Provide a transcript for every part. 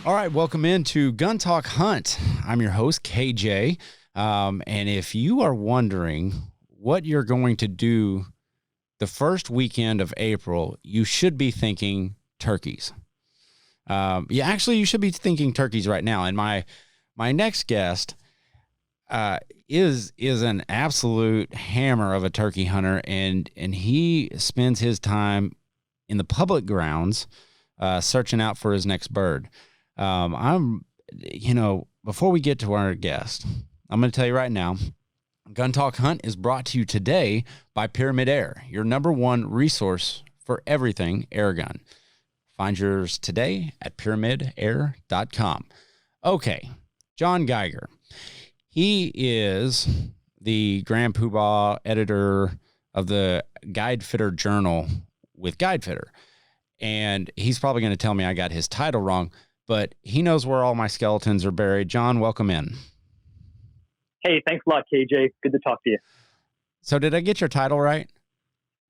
All right, welcome into Gun Talk Hunt. I'm your host, KJ. And if you are wondering what you're going to do the first weekend of April, you should be thinking turkeys. You should be thinking turkeys right now. And my next guest is an absolute hammer of a turkey hunter, and he spends his time in the public grounds searching out for his next bird. Before we get to our guest, I'm going to tell you right now, Gun Talk Hunt is brought to you today by Pyramyd Air, your number one resource for everything airgun. Find yours today at pyramydair.com. Okay, John Geiger. He is the Grand Poobah editor of the Guidefitter journal with Guidefitter. And he's probably going to tell me I got his title wrong, but he knows where all my skeletons are buried. John, welcome in. Hey, thanks a lot, KJ. Good to talk to you. So did I get your title right?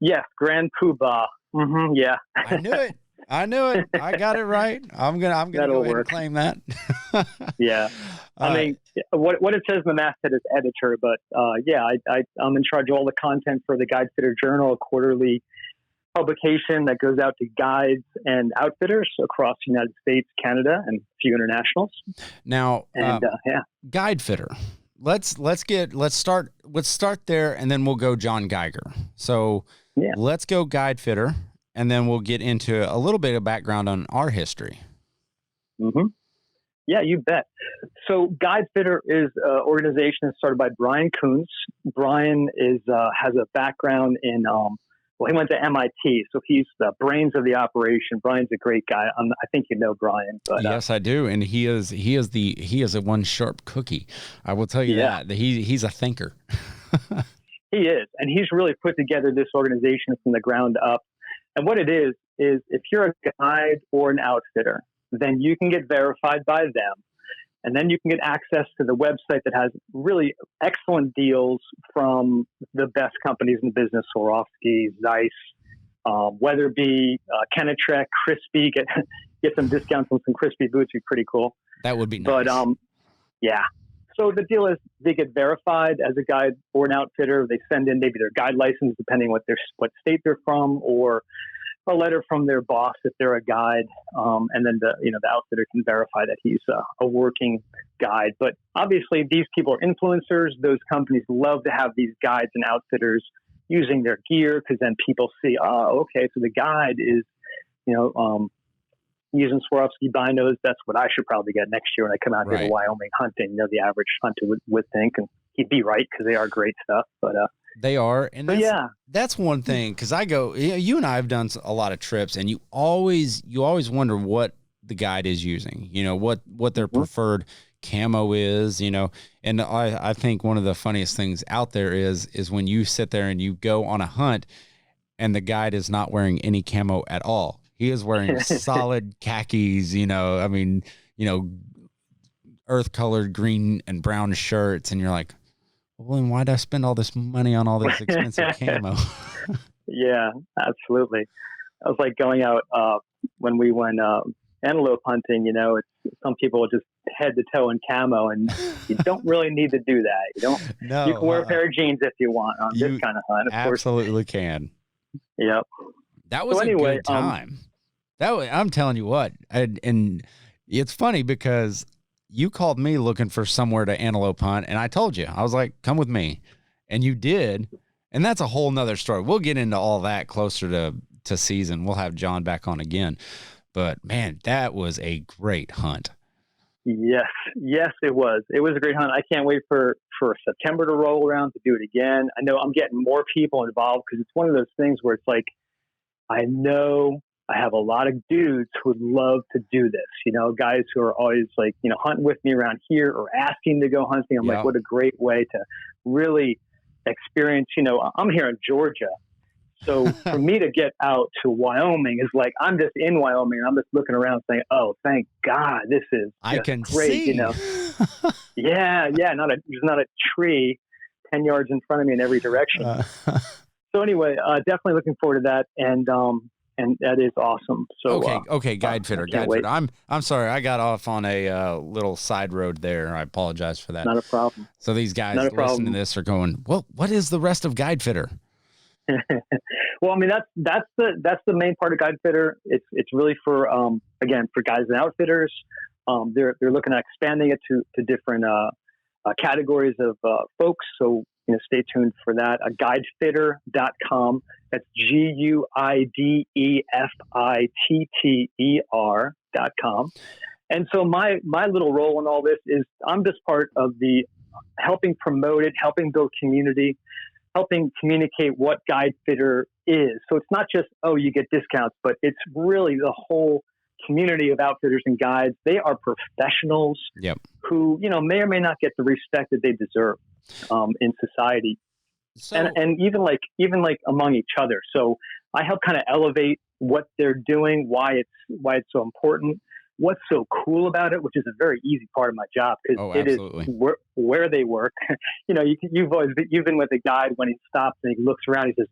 Yes, Grand Poobah. Yeah. I knew it. I got it right. I'm gonna go ahead and claim that. Yeah. I mean, what it says in the masthead is editor, but I'm in charge of all the content for the Guidefitter Journal, a quarterly publication that goes out to guides and outfitters across the United States, Canada, and a few internationals. Now, Guidefitter. Let's start there, and then we'll go John Geiger. So let's go Guidefitter, and then we'll get into a little bit of background on our history. Mm-hmm. Yeah, you bet. So Guidefitter is an organization started by Brian Kuntz. Brian has a background in he went to MIT, so he's the brains of the operation. Brian's a great guy. I think you know Brian. But, yes, I do, and he is a one sharp cookie. I will tell you that he's a thinker. He is, and he's really put together this organization from the ground up. And what it is if you're a guide or an outfitter, then you can get verified by them. And then you can get access to the website that has really excellent deals from the best companies in the business: Swarovski, Zeiss, Weatherby, Kenetrek, Crispy. Get some discounts on some Crispy boots. Would be pretty cool. That would be nice. But so the deal is they get verified as a guide or an outfitter. They send in maybe their guide license, depending what state they're from, or a letter from their boss if they're a guide, and then the outfitter can verify that he's a working guide. But obviously, these people are influencers. Those companies love to have these guides and outfitters using their gear, because then people see, so the guide is, using Swarovski binos. That's what I should probably get next year when I come out here to Wyoming hunting. The average hunter would think, and he'd be right, because they are great stuff. But they are. And that's one thing, because you and I have done a lot of trips, and you always wonder what the guide is using, what their preferred camo is, and I think one of the funniest things out there is when you sit there and you go on a hunt and the guide is not wearing any camo at all. He is wearing solid khakis, earth colored green and brown shirts. And you're like, well, then why'd I spend all this money on all this expensive camo? Yeah, absolutely. I was like going out when we went antelope hunting. Some people just head to toe in camo, and you don't really need to do that. You don't. No, you can wear a pair of jeans if you want on this kind of hunt. Of absolutely course. Can. Yep. That was a good time. I'm telling you what, and it's funny because you called me looking for somewhere to antelope hunt, and I told you, I was like, come with me. And you did. And that's a whole nother story. We'll get into all that closer to season. We'll have John back on again. But man, that was a great hunt. Yes, it was. It was a great hunt. I can't wait for September to roll around to do it again. I know I'm getting more people involved, because it's one of those things where it's like, I know I have a lot of dudes who would love to do this, guys who are always like, hunting with me around here or asking to go hunting. I'm like, what a great way to really experience, I'm here in Georgia. So for me to get out to Wyoming is like, I'm just in Wyoming and I'm just looking around saying, oh, thank God, this is I can great, see. Yeah. There's not a tree 10 yards in front of me in every direction. So anyway, definitely looking forward to that. And and that is awesome. So okay, Guidefitter. I'm sorry, I got off on a little side road there. I apologize for that. Not a problem. So these guys listening to this are going, well, what is the rest of Guidefitter? Well, I mean, that's the main part of Guidefitter. It's really for again, for guides and outfitters. They're looking at expanding it to different categories of folks. So, stay tuned for that. Guidefitter.com. That's GUIDEFITTER.com. And so my little role in all this is I'm just part of the helping promote it, helping build community, helping communicate what Guidefitter is. So it's not just, you get discounts, but it's really the whole community of outfitters and guides. They are professionals who, may or may not get the respect that they deserve in society. So, and even like among each other. So I help kind of elevate what they're doing, why it's so important, what's so cool about it, which is a very easy part of my job because it is where they work. You've been with a guide when he stops and he looks around, he says,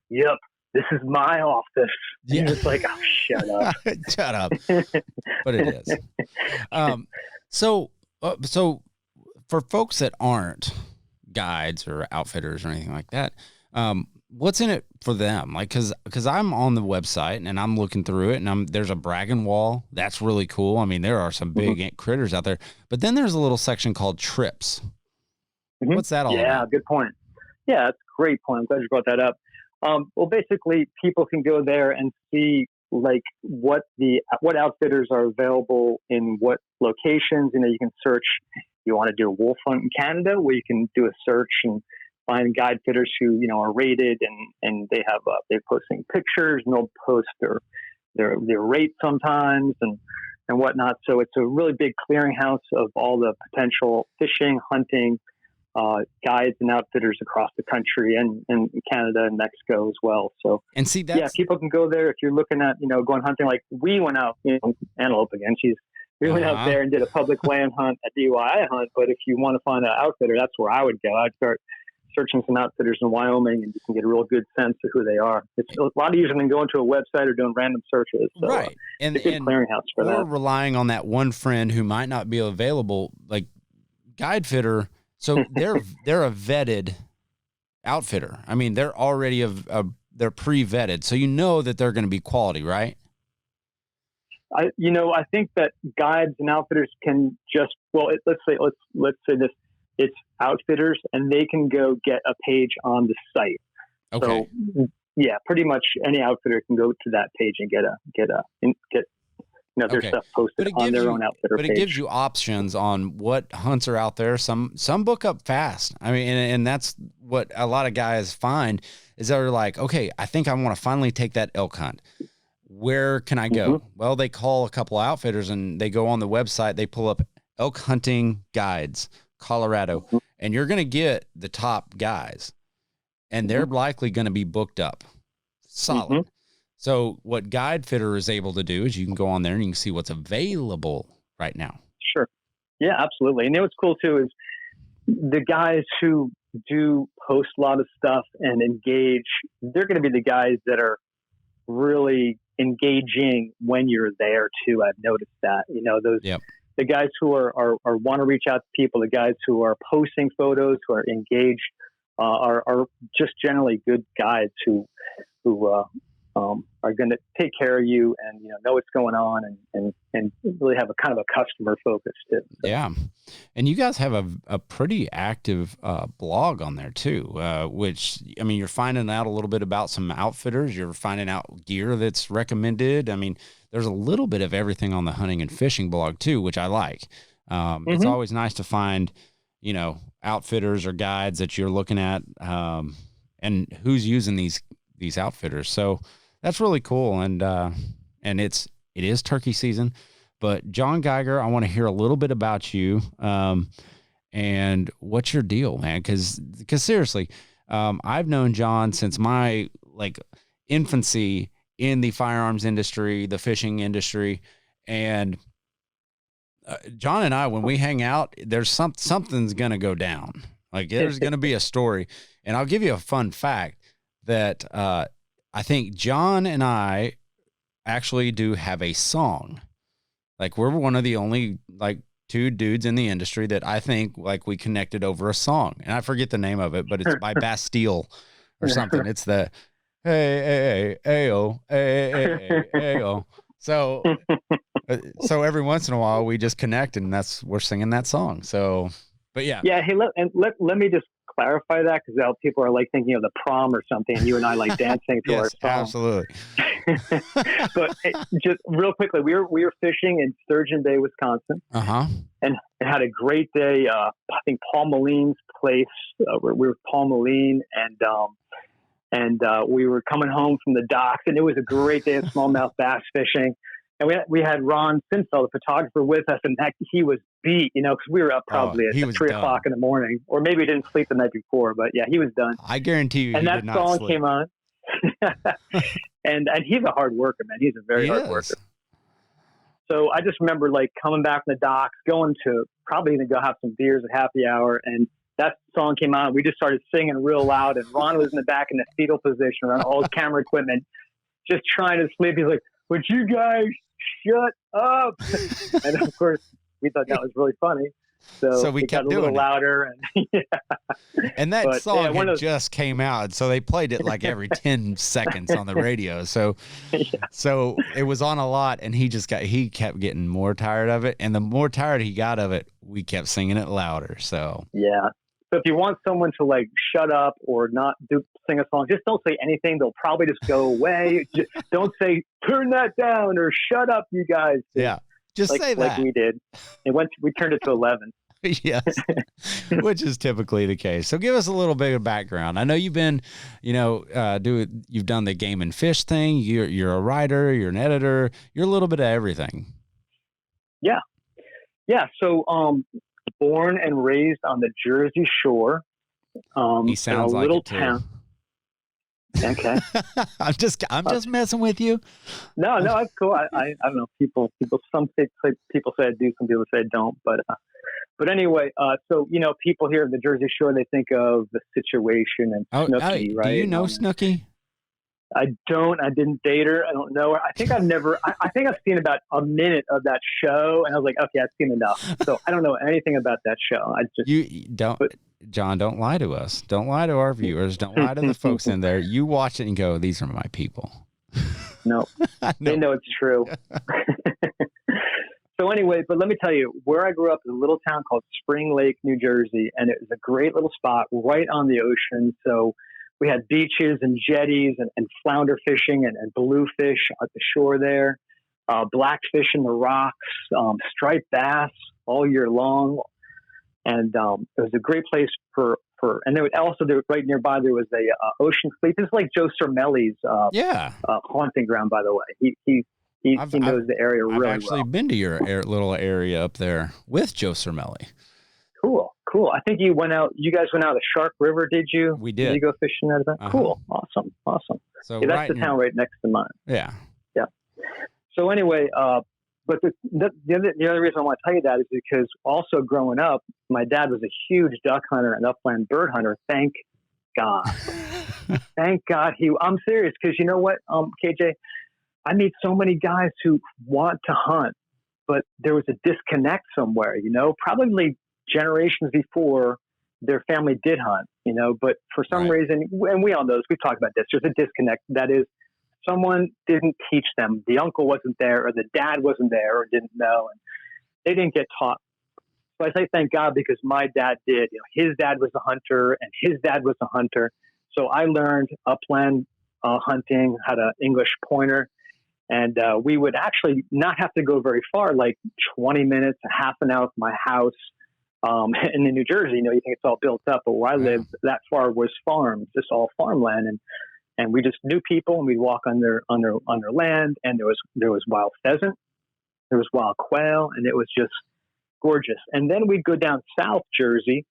"Yep, this is my office." Yeah. And it's like, oh, shut up. Shut up. But it is. So for folks that aren't guides or outfitters or anything like that, what's in it for them? Like, cause I'm on the website and I'm looking through it and there's a bragging wall. That's really cool. I mean, there are some big critters out there, but then there's a little section called trips. What's that all about? Yeah, good point. Yeah, that's a great point. I'm glad you brought that up. Well, basically people can go there and see like what outfitters are available in what locations. You can search. You want to do a wolf hunt in Canada, where you can do a search and find guide fitters who are rated and they have they're posting pictures and they'll post their rate sometimes and whatnot. So it's a really big clearinghouse of all the potential fishing, hunting guides and outfitters across the country and Canada and Mexico as well. So and see people can go there if you're looking at going hunting. Like we went out, antelope again. We went out there and did a public land hunt, a DIY hunt. But if you want to find an outfitter, that's where I would go. I'd start searching some outfitters in Wyoming, and you can get a real good sense of who they are. It's a lot easier than going to a website or doing random searches. So, right. And it's a good clearinghouse for that. Or relying on that one friend who might not be available, like Guidefitter. So they're a vetted outfitter. I mean, they're already they're pre-vetted, so that they're going to be quality, right? I think that guides and outfitters can just, let's say this, it's outfitters and they can go get a page on the site. Okay. So yeah, pretty much any outfitter can go to that page and get their stuff posted on their own outfitter page. But it gives you options on what hunts are out there. Some book up fast. I mean, and that's what a lot of guys find is they're like, okay, I think I want to finally take that elk hunt. Where can I go? Well, they call a couple of outfitters and they go on the website. They pull up elk hunting guides, Colorado, and you're going to get the top guys, and they're likely going to be booked up solid. So what Guidefitter is able to do is you can go on there and you can see what's available right now. Sure. Yeah, absolutely. And what's cool too is the guys who do post a lot of stuff and engage, they're going to be the guys that are really engaging when you're there too. I've noticed that, the guys who are want to reach out to people, the guys who are posting photos, who are engaged, are just generally good guides who are going to take care of you and know what's going on and really have a kind of a customer focus too. So. Yeah, and you guys have a pretty active blog on there too, which I mean you're finding out a little bit about some outfitters. You're finding out gear that's recommended. I mean, there's a little bit of everything on the hunting and fishing blog too, which I like. It's always nice to find outfitters or guides that you're looking at and who's using these outfitters. So that's really cool. And it is turkey season, but John Geiger, I want to hear a little bit about you. And what's your deal, man? Cause seriously, I've known John since my infancy in the firearms industry, the fishing industry. And John and I, when we hang out, there's something's going to go down. Like there's going to be a story. And I'll give you a fun fact that, I think John and I actually do have a song. Like, we're one of the only, like, two dudes in the industry that I think, like, we connected over a song. And I forget the name of it, but it's by Bastille or something. It's the hey, hey, ayo, hey, ayo. So every once in a while we just connect, and we're singing that song. So, but yeah. Yeah. Hey, let me just clarify that, because people are like thinking of the prom or something, and you and I like dancing to our song. Absolutely. But just real quickly, we were fishing in Sturgeon Bay, Wisconsin, and had a great day. I think Paul Moline's place. We were Paul Moline, and we were coming home from the docks, and it was a great day of smallmouth bass fishing. And we had Ron Sinfeld, the photographer, with us, and he was beat, because we were up probably at 3 o'clock in the morning, or maybe he didn't sleep the night before, but yeah, he was done. I guarantee you. And that song came on, and he's a hard worker, man. He's a very hard worker. So I just remember like coming back from the docks, going to probably going to go have some beers at happy hour, and that song came on. We just started singing real loud, and Ron was in the back in the fetal position around all his camera equipment, just trying to sleep. He's like, "Would you guys shut up?" And of course, we thought that was really funny. So we kept got a little louder, and and that song just came out, so they played it like every 10 seconds on the radio. So so it was on a lot, and he kept getting more tired of it, and the more tired he got of it, we kept singing it louder. So yeah. So if you want someone to like shut up or not sing a song, just don't say anything. They'll probably just go away. Just don't say turn that down or shut up, you guys. Yeah. Just say that. Like we did. We turned it to 11. Yes, which is typically the case. So give us a little bit of background. I know you've been, you've done the game and fish thing. You're a writer, you're an editor, you're a little bit of everything. Yeah. Yeah. So, born and raised on the Jersey Shore. He sounds in a like little it too. town. Okay. I'm just messing with you. No, it's cool. I don't know. People say I do, some people say I don't, but anyway, so people here of the Jersey Shore, they think of The Situation and Snooki, right? Do you know Snooki? I don't. I didn't date her. I don't know her. I think I've seen about a minute of that show, and I was like, okay, I've seen enough. So I don't know anything about that show. John, don't lie to us. Don't lie to our viewers. Don't lie to the folks in there. You watch it and go, these are my people. No, they know it's true. So anyway, but let me tell you, where I grew up is a little town called Spring Lake, New Jersey, and it was a great little spot right on the ocean. So we had beaches and jetties and flounder fishing and bluefish at the shore there, blackfish in the rocks, striped bass all year long. And it was a great place and there was right nearby, there was a Ocean Sleep. It's like Joe Cermelli's haunting ground, by the way. He knows the area really well. I've actually been to your little area up there with Joe Cermelli. Cool. I think you guys went out of the Shark River, did you? We did. Did you go fishing at that? Cool. Awesome. So that's the town right next to mine. Yeah. Yeah. So anyway, but the other reason I want to tell you that is because also growing up, my dad was a huge duck hunter and upland bird hunter. Thank God. Thank God. I'm serious, because you know what, KJ? I meet so many guys who want to hunt, but there was a disconnect somewhere, probably generations before their family did hunt, but for some reason, and we all know this, we've talked about this, there's a disconnect. That is, someone didn't teach them. The uncle wasn't there, or the dad wasn't there, or didn't know, and they didn't get taught. So I say thank God, because my dad did. His dad was a hunter, and his dad was a hunter. So I learned upland hunting, had an English pointer, and we would actually not have to go very far, like 20 minutes, a half an hour from my house. And in New Jersey, you think it's all built up, but where I lived, that far was farms, just all farmland, and we just knew people, and we'd walk on their land, and there was wild pheasant, there was wild quail, and it was just gorgeous. And then we'd go down South Jersey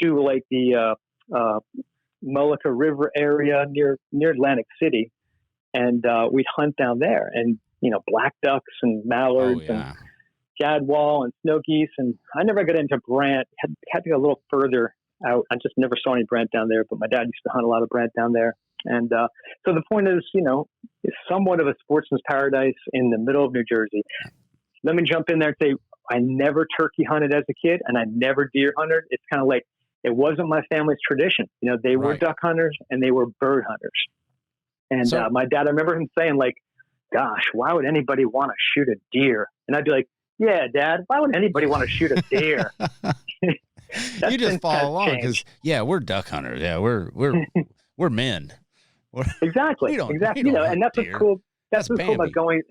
to like the Mullica River area near Atlantic City, and we'd hunt down there, and black ducks and mallards and gadwall and snow geese. And I never got into brant. Had to go a little further out. I just never saw any brant down there, but my dad used to hunt a lot of brant down there. And so the point is, it's somewhat of a sportsman's paradise in the middle of New Jersey. Let me jump in there and say, I never turkey hunted as a kid, and I never deer hunted. It's kind of like, it wasn't my family's tradition. They were duck hunters and they were bird hunters. And my dad, I remember him saying, like, gosh, why would anybody want to shoot a deer? And I'd be like, yeah, Dad, why would anybody want to shoot a deer? You just follow along because, we're duck hunters. Yeah, we're men. Exactly. Exactly. And that's what's cool. That's what's cool about going.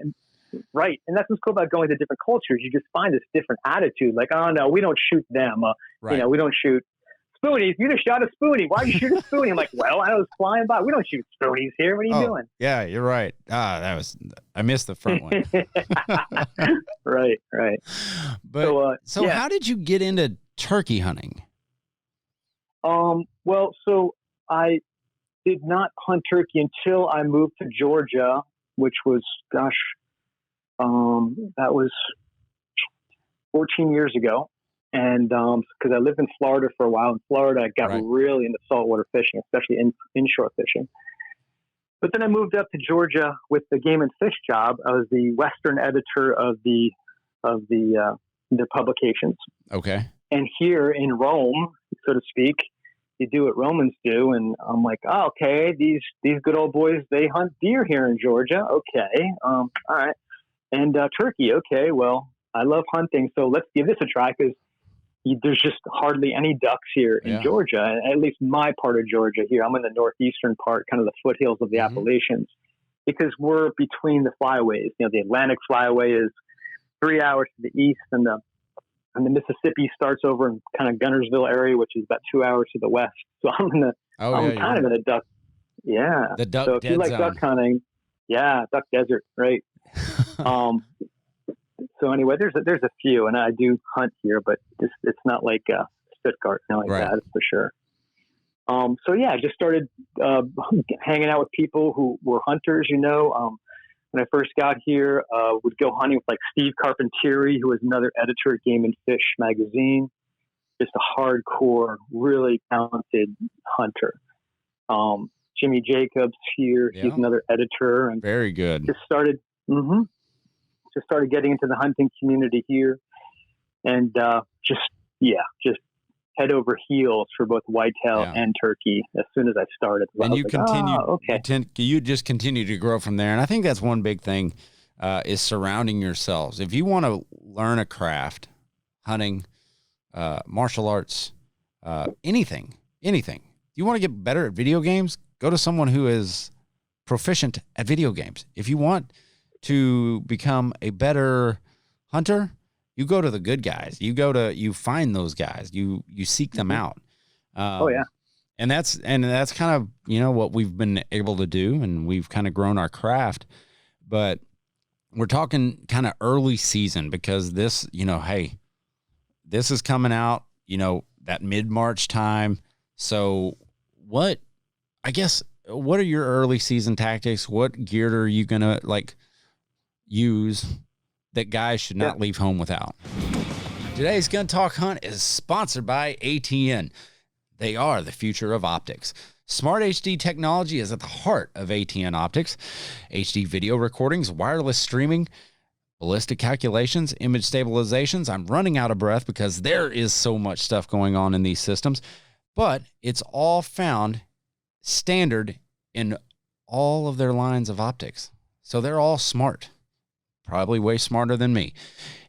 Right. And that's what's cool about going to different cultures. You just find this different attitude. Like, oh, no, we don't shoot them. Right. We don't shoot spoonies. You just shot a spoonie. Why'd you shoot a spoonie? I'm like, well, I was flying by. We don't shoot spoonies here. What are you doing? Yeah, you're right. I missed the front one. Right. But so how did you get into turkey hunting? Well, so I did not hunt turkey until I moved to Georgia, which was, that was 14 years ago. And because I lived in Florida for a while. In Florida, I got really into saltwater fishing, especially inshore fishing. But then I moved up to Georgia with the Game and Fish job. I was the Western editor of their publications. Okay. And here in Rome, so to speak, you do what Romans do. And I'm like, oh, okay, these good old boys, they hunt deer here in Georgia. Okay. All right. And turkey. Okay. Well, I love hunting. So let's give this a try because there's just hardly any ducks here in Georgia, at least my part of Georgia here. I'm in the northeastern part, kind of the foothills of the Appalachians, because we're between the flyways. The Atlantic flyway is 3 hours to the east, and the Mississippi starts over in kind of Gunnersville area, which is about 2 hours to the west. So I'm kind of in a duck. Yeah. The duck. So if you like duck hunting, duck desert, right? So anyway, there's a few, and I do hunt here, but it's not like Stuttgart, like that, that's for sure. So I just started hanging out with people who were hunters. When I first got here, would go hunting with like Steve Carpentieri, who was another editor at Game and Fish magazine, just a hardcore, really talented hunter. Jimmy Jacobs here, he's another editor, and very good. Just started getting into the hunting community here, and just head over heels for both whitetail and turkey as soon as I started. So and you continue, you just continue to grow from there. And I think that's one big thing is surrounding yourselves. If you want to learn a craft, hunting, martial arts, anything, you want to get better at video games, go to someone who is proficient at video games. If you want to become a better hunter, you go to the good guys. You find those guys. You seek them out. And that's kind of, what we've been able to do, and we've kind of grown our craft. But we're talking kind of early season because this, this is coming out, that mid-March time. So what are your early season tactics? What gear are you going to use that guys should not leave home without? Today's Gun Talk Hunt is sponsored by ATN. They are the future of optics. Smart HD technology is at the heart of ATN optics. HD video recordings, wireless streaming, ballistic calculations, image stabilizations. I'm running out of breath because there is so much stuff going on in these systems, but it's all found standard in all of their lines of optics. So they're all smart. Probably way smarter than me.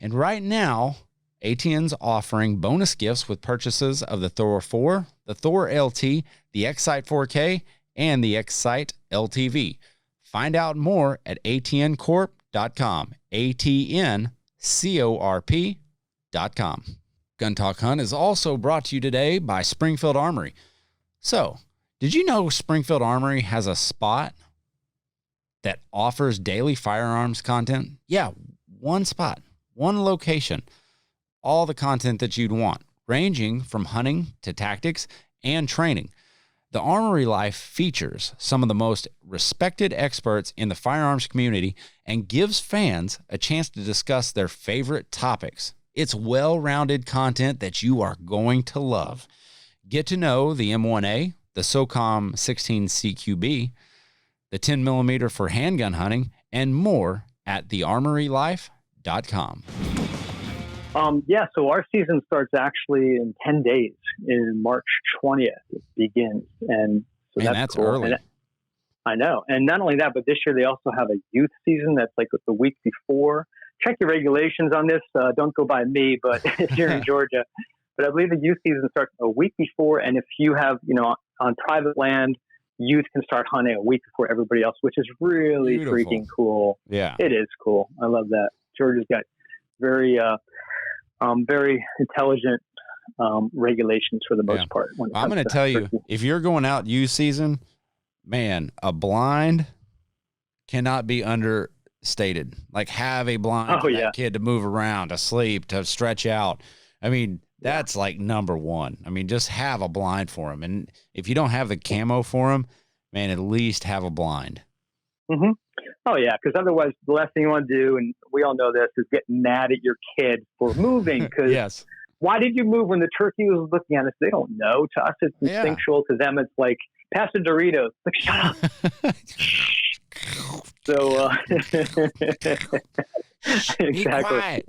And right now, ATN's offering bonus gifts with purchases of the Thor 4, the Thor LT, the X-Sight 4K, and the X-Sight LTV. Find out more at atncorp.com, atncorp.com. Gun Talk Hunt is also brought to you today by Springfield Armory. So, did you know Springfield Armory has a spot that offers daily firearms content? Yeah, one spot, one location, all the content that you'd want, ranging from hunting to tactics and training. The Armory Life features some of the most respected experts in the firearms community and gives fans a chance to discuss their favorite topics. It's well-rounded content that you are going to love. Get to know the M1A, the SOCOM 16 CQB, the 10 millimeter for handgun hunting, and more at thearmorylife.com. So our season starts actually in 10 days. In March 20th, it begins. And so that's cool. Early. And I know. And not only that, but this year they also have a youth season that's like the week before. Check your regulations on this. Don't go by me, but if you're in Georgia. But I believe the youth season starts a week before. And if you have, on private land, youth can start hunting a week before everybody else, which is really freaking cool. Yeah. It is cool. I love that. Georgia's got very intelligent regulations for the most part. I'm going to tell you, if you're going out youth season, man, a blind cannot be understated. Like, have a blind for that kid to move around, to sleep, to stretch out. I mean, that's like number one. I mean, just have a blind for him. And if you don't have the camo for him, man, at least have a blind. Mm-hmm. Oh, yeah, because otherwise the last thing you want to do, and we all know this, is get mad at your kid for moving. Because why did you move when the turkey was looking at us? They don't know. To us, it's instinctual. To them, it's like, pass the Doritos. Like, shut up. So, exactly.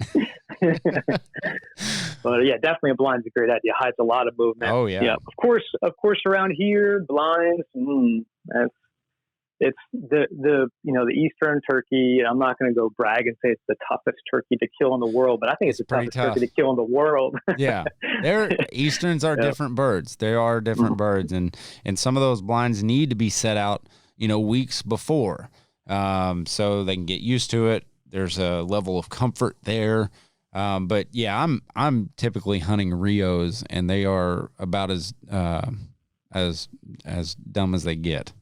But yeah, definitely a blind's a great idea. Hides a lot of movement. Oh yeah. Of course, around here, blinds. It's the eastern turkey. I'm not going to go brag and say it's the toughest turkey to kill in the world, but I think it's the toughest turkey to kill in the world. Yeah, Easterns are different birds. They are different birds, and some of those blinds need to be set out, weeks before, so they can get used to it. There's a level of comfort there. But yeah, I'm typically hunting Rios, and they are about as dumb as they get,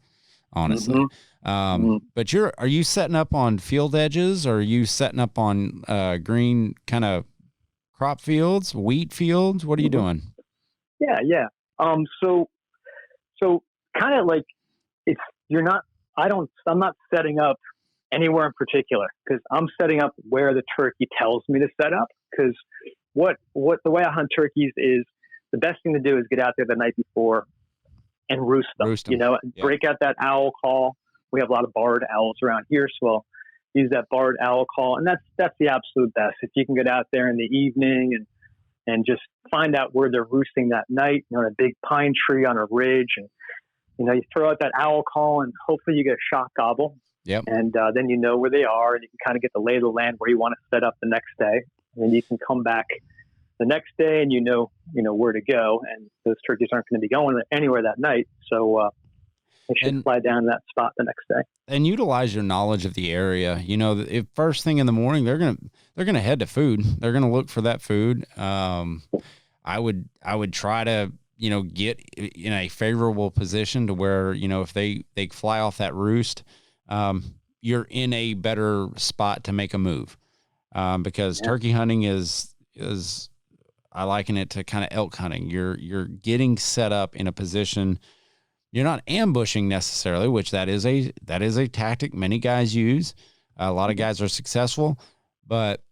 honestly. But are you setting up on field edges, or are you setting up on green kind of crop fields, wheat fields? What are you doing? Yeah. So kind of like I'm not setting up anywhere in particular, because I'm setting up where the turkey tells me to set up. Because the way I hunt turkeys is, the best thing to do is get out there the night before and roost them. Break out that owl call. We have a lot of barred owls around here, so I'll use that barred owl call, and that's the absolute best. If you can get out there in the evening and just find out where they're roosting that night, on a big pine tree on a ridge, and you throw out that owl call, and hopefully you get a shot gobble. Yep. And then you know where they are, and you can kind of get the lay of the land where you want to set up the next day. And then you can come back the next day, and you know where to go. And those turkeys aren't going to be going anywhere that night, so they should fly down to that spot the next day. And utilize your knowledge of the area. If first thing in the morning they're gonna head to food. They're gonna look for that food. I would try to get in a favorable position to where if they fly off that roost, you're in a better spot to make a move, because turkey hunting is I liken it to kind of elk hunting. You're getting set up in a position. You're not ambushing necessarily, which that is a tactic many guys use. A lot of guys are successful, but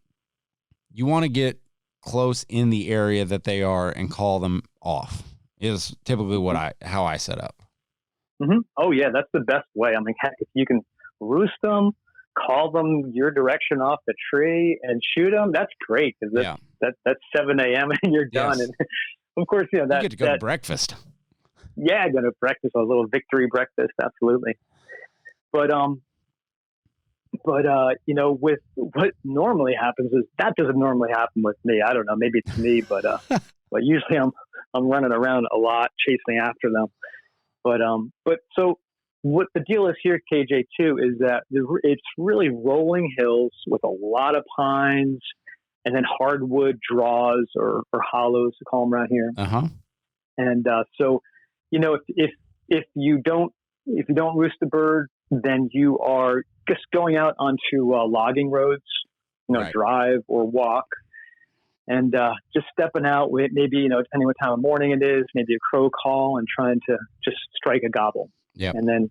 you want to get close in the area that they are and call them off. Is typically how I set up. Mm-hmm. Oh yeah, that's the best way. I mean, heck, if you can roost them, call them your direction off the tree, and shoot them, that's great, because that's 7 a.m. and you're done. And of course, you get to go to breakfast. Yeah, I go to breakfast, a little victory breakfast, absolutely. But with what normally happens is that doesn't normally happen with me. I don't know, maybe it's me, but usually I'm running around a lot chasing after them. But so what the deal is here, KJ, too, is that it's really rolling hills with a lot of pines, and then hardwood draws or hollows, to call them around here. And so if you don't roost the bird, then you are just going out onto logging roads, drive or walk, and just stepping out with maybe, depending what time of morning it is, maybe a crow call, and trying to just strike a gobble. Yeah. And then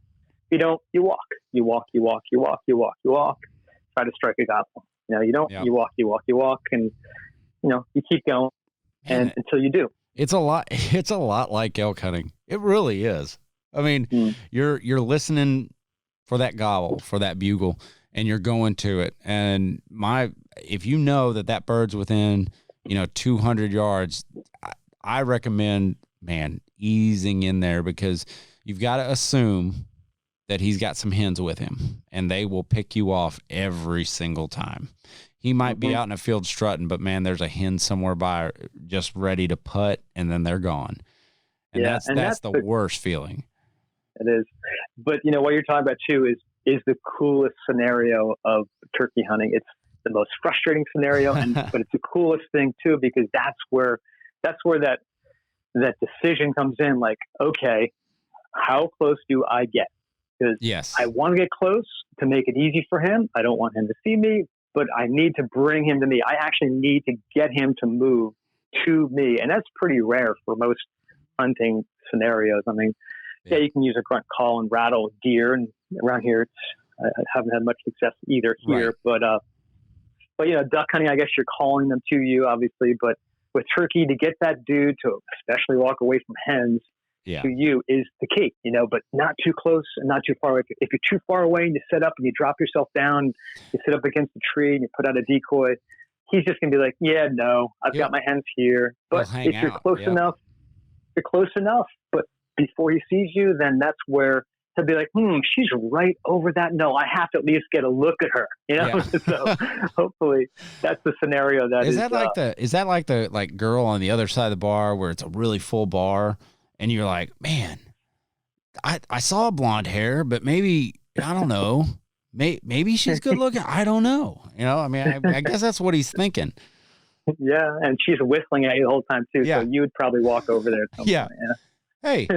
you walk, try to strike a gobble. You walk, and you keep going until you do. It's a lot. It's a lot like elk hunting. It really is. I mean, you're listening for that gobble, for that bugle, and you're going to it. And if you know that bird's within, 200 yards, I recommend, man, easing in there, because you've got to assume that he's got some hens with him, and they will pick you off every single time. He might be out in a field strutting, but man, there's a hen somewhere by just ready to putt, and then they're gone. And that's the worst feeling. It is. But what you're talking about too is the coolest scenario of turkey hunting. It's the most frustrating scenario, but it's the coolest thing too, because that's where that decision comes in. Like, okay, how close do I get? Because I want to get close to make it easy for him. I don't want him to see me, but I need to bring him to me. I actually need to get him to move to me. And that's pretty rare for most hunting scenarios. I mean, you can use a grunt call and rattle deer, and around here, I haven't had much success either here. Right. But duck hunting, I guess you're calling them to you, obviously. But with turkey, to get that dude to especially walk away from hens to you is the key, but not too close and not too far away. If you're too far away and you set up and you drop yourself down, you sit up against the tree and you put out a decoy, he's just going to be like, yeah, no, I've got my hens here. But if you're close enough, you're close enough. But before he sees you, then that's where he'll be like, she's right over that. No, I have to at least get a look at her, So hopefully that's the scenario is that like the girl on the other side of the bar where it's a really full bar, and you're like, man, I saw blonde hair, but maybe, I don't know, maybe she's good looking. I don't know. I mean, I guess that's what he's thinking. Yeah. And she's whistling at you the whole time too. Yeah. So you would probably walk over there. At some point, yeah. Hey,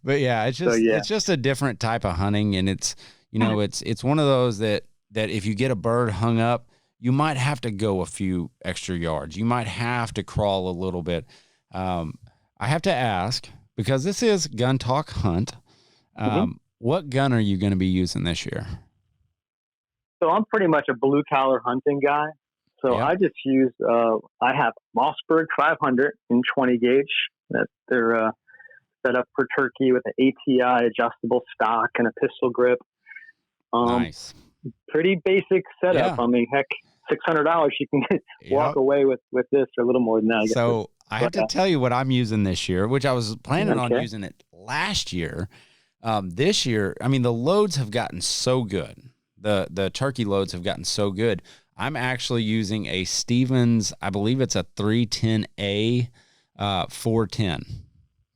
but it's just a different type of hunting. And it's, it's one of those that if you get a bird hung up, you might have to go a few extra yards. You might have to crawl a little bit. I have to ask, because this is Gun Talk Hunt. What gun are you going to be using this year? So I'm pretty much a blue collar hunting guy. So I just use, I have Mossberg 500 in 20 gauge. They're set up for turkey with an ATI adjustable stock and a pistol grip. Nice. Pretty basic setup. Yeah. I mean, heck, $600 you can walk away with this, or a little more than that. So I have to tell you what I'm using this year, which I was planning on using it last year. This year, I mean, the loads have gotten so good. The turkey loads have gotten so good. I'm actually using a Stevens, I believe it's a 310A 410.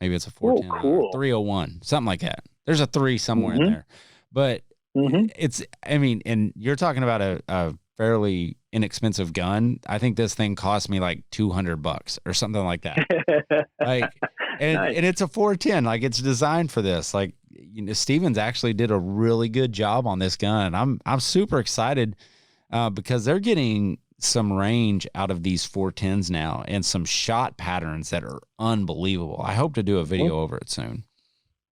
Maybe it's a 410, cool. 301, something like that. There's a 3 somewhere in there. But it's, I mean, and you're talking about a fairly inexpensive gun. I think this thing cost me like $200 or something like that. And it's a 410. Like, it's designed for this. Like, Stevens actually did a really good job on this gun. I'm super excited because they're getting some range out of these 410s now, and some shot patterns that are unbelievable. I hope to do a video over it soon.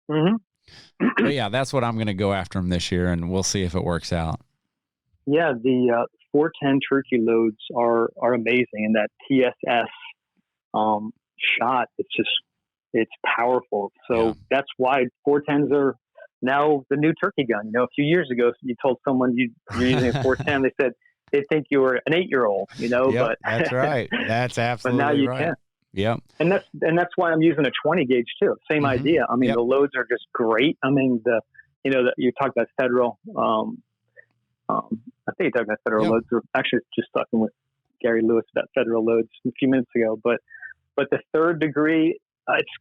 But yeah, that's what I'm going to go after them this year, and we'll see if it works out. Yeah, the 410 turkey loads are amazing, and that TSS shot, it's powerful. So that's why 410s are now the new turkey gun. A few years ago, you told someone you're using a 410, they said they think you were an 8-year-old, but that's right. That's absolutely right. But now you can. Yep. And that's why I'm using a 20 gauge too. Same idea. I mean, the loads are just great. I mean, you talked about Federal. I think you talked about Federal loads. We're actually just talking with Gary Lewis about Federal loads a few minutes ago. But the third degree,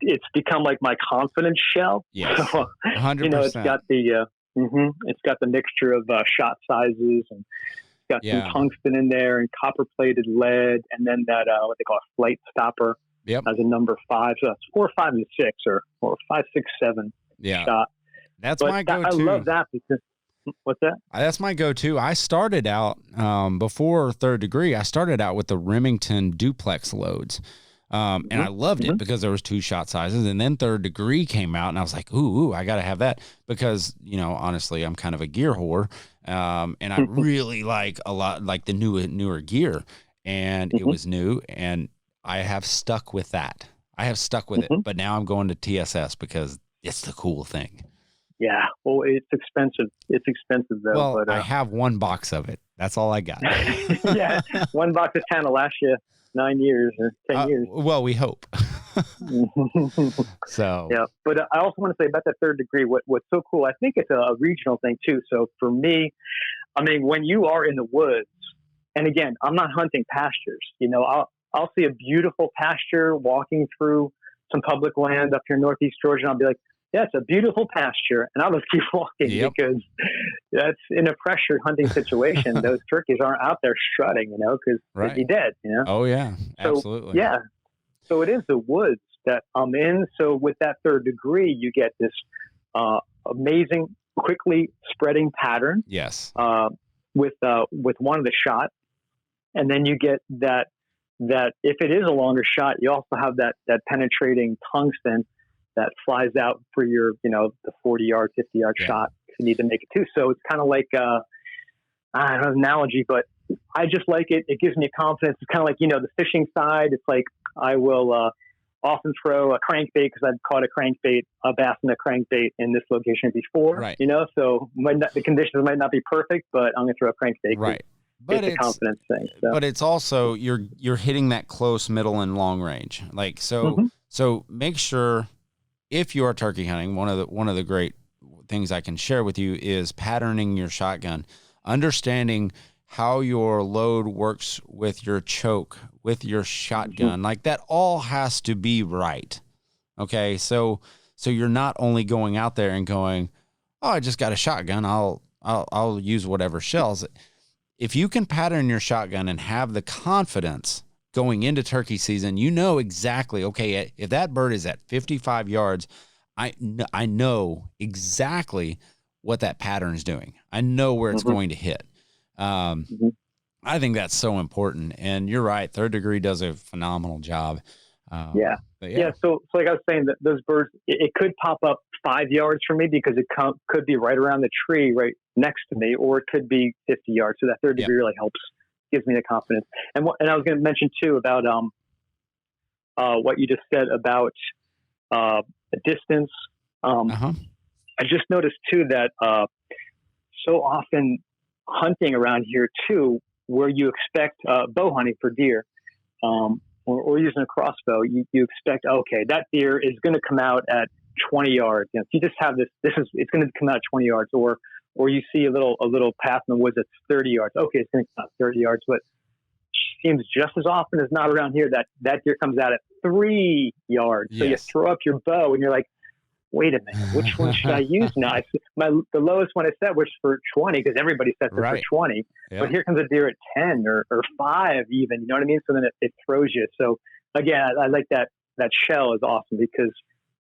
it's become like my confidence shell. Yes, 100%. It's got it's got the mixture of shot sizes, and got some tungsten in there and copper plated lead, and then that what they call a flight stopper as a number 5. So that's 4, 5, and 6, or 5, 6, 7 shot. That's my go-to. I love that because what's that? That's my go-to. I started out before third degree. I started out with the Remington duplex loads. And I loved it because there was 2 shot sizes, and then third degree came out, and I was like, ooh, I got to have that because, honestly, I'm kind of a gear whore. And I really like a lot, like the newer gear, and it was new, and I have stuck with that. I have stuck with it, but now I'm going to TSS because it's the cool thing. Yeah. Well, it's expensive. It's expensive though. Well, but I have one box of it. That's all I got. Yeah. One box of 10 will last you 9 years or 10 years. Well, we hope. So yeah. But I also want to say about that third degree, what's so cool, I think it's a regional thing too. So for me, I mean, when you are in the woods, and again, I'm not hunting pastures, you know, I'll see a beautiful pasture walking through some public land up here in Northeast Georgia, and I'll be like, yeah, it's a beautiful pasture. And I'll just keep walking because that's in a pressured hunting situation. Those turkeys aren't out there strutting, you know, because they'd be dead, you know? Oh, yeah, absolutely. So, yeah. So it is the woods that I'm in. So with that third degree, you get this amazing, quickly spreading pattern. Yes. With one of the shot. And then you get that if it is a longer shot, you also have that penetrating tungsten that flies out for your, you know, the 40-yard, 50-yard shot if you need to make it too. So it's kind of like, I don't know, an analogy, but I just like it. It gives me confidence. It's kind of like, you know, the fishing side. It's like I will often throw a crankbait because I've caught a crankbait, a bass in a crankbait in this location before, you know, so the conditions might not be perfect, but I'm going to throw a crankbait. Right. But it's a confidence thing. So. But it's also, you're hitting that close, middle, and long range. Like, so make sure, if you are turkey hunting, one of the great things I can share with you is patterning your shotgun, understanding how your load works with your choke, with your shotgun. Like that all has to be right. Okay. So you're not only going out there and going, oh, I just got a shotgun. I'll use whatever shells. If you can pattern your shotgun and have the confidence going into turkey season, you know exactly, okay, if that bird is at 55 yards, I know exactly what that pattern is doing. I know where it's going to hit. I think that's so important. And you're right. Third degree does a phenomenal job. So like I was saying, that those birds, it could pop up 5 yards from me because it could be right around the tree right next to me, or it could be 50 yards. So that third degree really helps, gives me the confidence. And I was going to mention too about what you just said about the distance. I just noticed too that so often hunting around here too, where you expect bow hunting for deer, or using a crossbow, you expect, okay, that deer is going to come out at 20 yards. You know, if you just have it's going to come out at 20 yards, or you see a little path in the woods that's 30 yards. Okay, it's going to come out 30 yards, but it seems just as often as not around here that deer comes out at 3 yards. So you throw up your bow and you're like, wait a minute, which one should I use now? The lowest one I set was for 20 because everybody sets it for 20. But here comes a deer at 10 or 5 even, you know what I mean? So then it throws you. So again, I like that shell is awesome because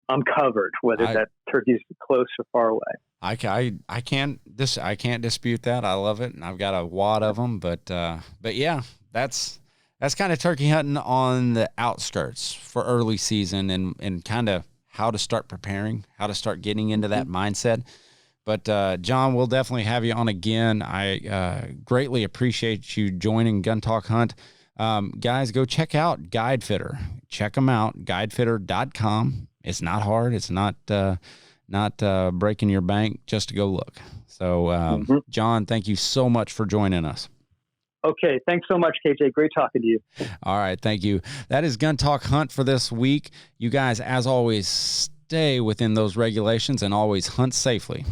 I'm covered, whether that turkey's close or far away. I can't dispute that. I love it. And I've got a wad of them, but yeah, that's kind of turkey hunting on the outskirts for early season and kind of how to start preparing, how to start getting into that mindset. But John, we'll definitely have you on again. I greatly appreciate you joining Gun Talk Hunt. Guys, go check out Guidefitter. Check them out, guidefitter.com. It's not hard. It's not breaking your bank just to go look. So, John, thank you so much for joining us. Okay. Thanks so much, KJ. Great talking to you. All right. Thank you. That is Gun Talk Hunt for this week. You guys, as always, stay within those regulations and always hunt safely.